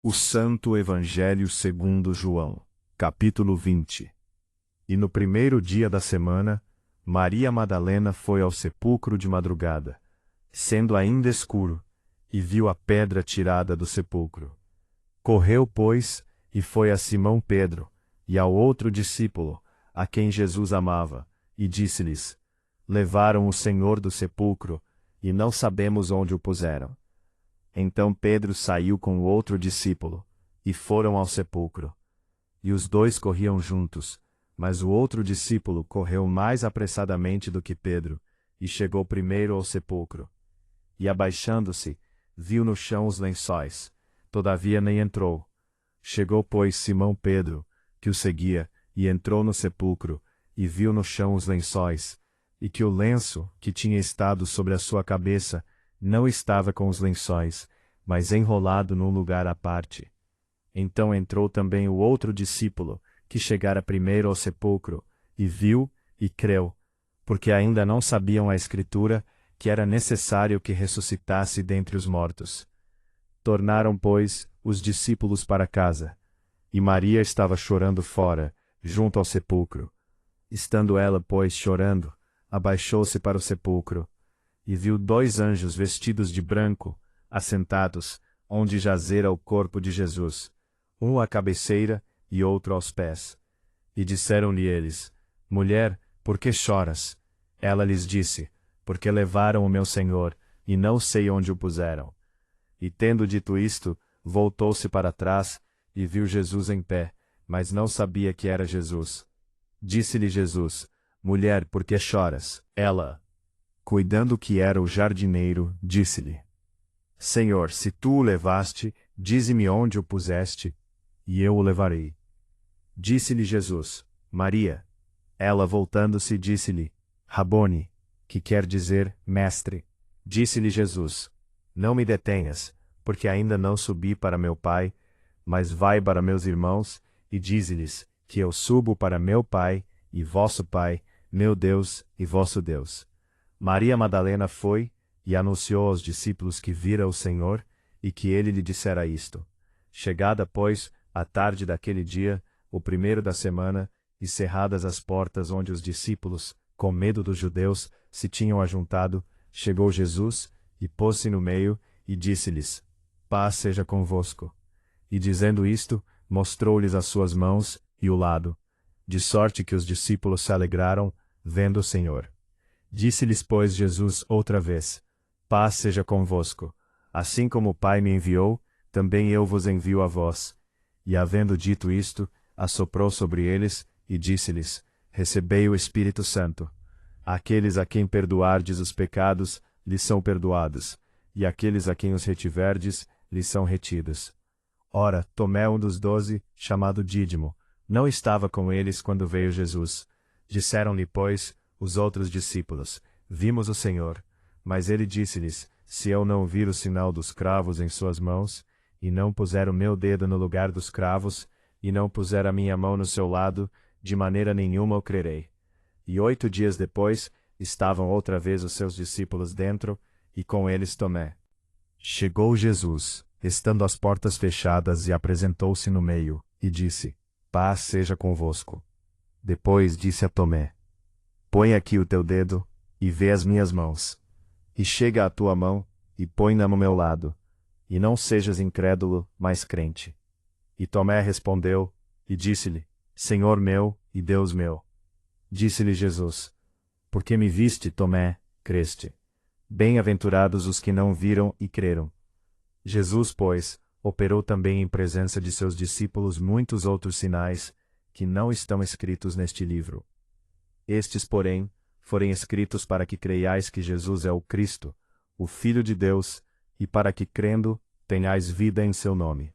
O Santo Evangelho segundo João, capítulo 20. E no primeiro dia da semana, Maria Madalena foi ao sepulcro de madrugada, sendo ainda escuro, e viu a pedra tirada do sepulcro. Correu, pois, e foi a Simão Pedro, e ao outro discípulo, a quem Jesus amava, e disse-lhes: Levaram o Senhor do sepulcro, e não sabemos onde o puseram. Então Pedro saiu com o outro discípulo, e foram ao sepulcro. E os dois corriam juntos, mas o outro discípulo correu mais apressadamente do que Pedro, e chegou primeiro ao sepulcro. E abaixando-se, viu no chão os lençóis, todavia nem entrou. Chegou, pois, Simão Pedro, que o seguia, e entrou no sepulcro, e viu no chão os lençóis, e que o lenço, que tinha estado sobre a sua cabeça, não estava com os lençóis, mas enrolado num lugar à parte. Então entrou também o outro discípulo, que chegara primeiro ao sepulcro, e viu e creu, porque ainda não sabiam a Escritura, que era necessário que ressuscitasse dentre os mortos. Tornaram, pois, os discípulos para casa, e Maria estava chorando fora, junto ao sepulcro. Estando ela, pois, chorando, abaixou-se para o sepulcro, e viu dois anjos vestidos de branco, assentados, onde jazera o corpo de Jesus, um à cabeceira e outro aos pés. E disseram-lhe eles: Mulher, por que choras? Ela lhes disse: Porque levaram o meu Senhor, e não sei onde o puseram. E tendo dito isto, voltou-se para trás, e viu Jesus em pé, mas não sabia que era Jesus. Disse-lhe Jesus: Mulher, por que choras? Ela, cuidando que era o jardineiro, disse-lhe: Senhor, se tu o levaste, dize-me onde o puseste, e eu o levarei. Disse-lhe Jesus: Maria. Ela, voltando-se, disse-lhe: Rabone, que quer dizer mestre. Disse-lhe Jesus: Não me detenhas, porque ainda não subi para meu Pai, mas vai para meus irmãos, e dize-lhes que eu subo para meu Pai e vosso Pai, meu Deus e vosso Deus. Maria Madalena foi e anunciou aos discípulos que vira o Senhor, e que ele lhe dissera isto. Chegada, pois, a tarde daquele dia, o primeiro da semana, e cerradas as portas onde os discípulos, com medo dos judeus, se tinham ajuntado, chegou Jesus, e pôs-se no meio, e disse-lhes: Paz seja convosco. E dizendo isto, mostrou-lhes as suas mãos e o lado, de sorte que os discípulos se alegraram, vendo o Senhor. Disse-lhes, pois, Jesus outra vez: Paz seja convosco. Assim como o Pai me enviou, também eu vos envio a vós. E havendo dito isto, assoprou sobre eles, e disse-lhes: Recebei o Espírito Santo. Aqueles a quem perdoardes os pecados, lhes são perdoados, e aqueles a quem os retiverdes, lhes são retidos. Ora, Tomé, um dos 12, chamado Dídimo, não estava com eles quando veio Jesus. Disseram-lhe, pois, os outros discípulos: Vimos o Senhor. Mas ele disse-lhes: Se eu não vir o sinal dos cravos em suas mãos, e não puser o meu dedo no lugar dos cravos, e não puser a minha mão no seu lado, de maneira nenhuma eu crerei. E 8 dias depois, estavam outra vez os seus discípulos dentro, e com eles Tomé. Chegou Jesus, estando as portas fechadas, e apresentou-se no meio, e disse: Paz seja convosco. Depois disse a Tomé: Põe aqui o teu dedo, e vê as minhas mãos. E chega a tua mão, e põe-na no meu lado. E não sejas incrédulo, mas crente. E Tomé respondeu, e disse-lhe: Senhor meu e Deus meu. Disse-lhe Jesus: Porque me viste, Tomé, creste. Bem-aventurados os que não viram e creram. Jesus, pois, operou também em presença de seus discípulos muitos outros sinais, que não estão escritos neste livro. Estes, porém, forem escritos para que creiais que Jesus é o Cristo, o Filho de Deus, e para que, crendo, tenhais vida em seu nome.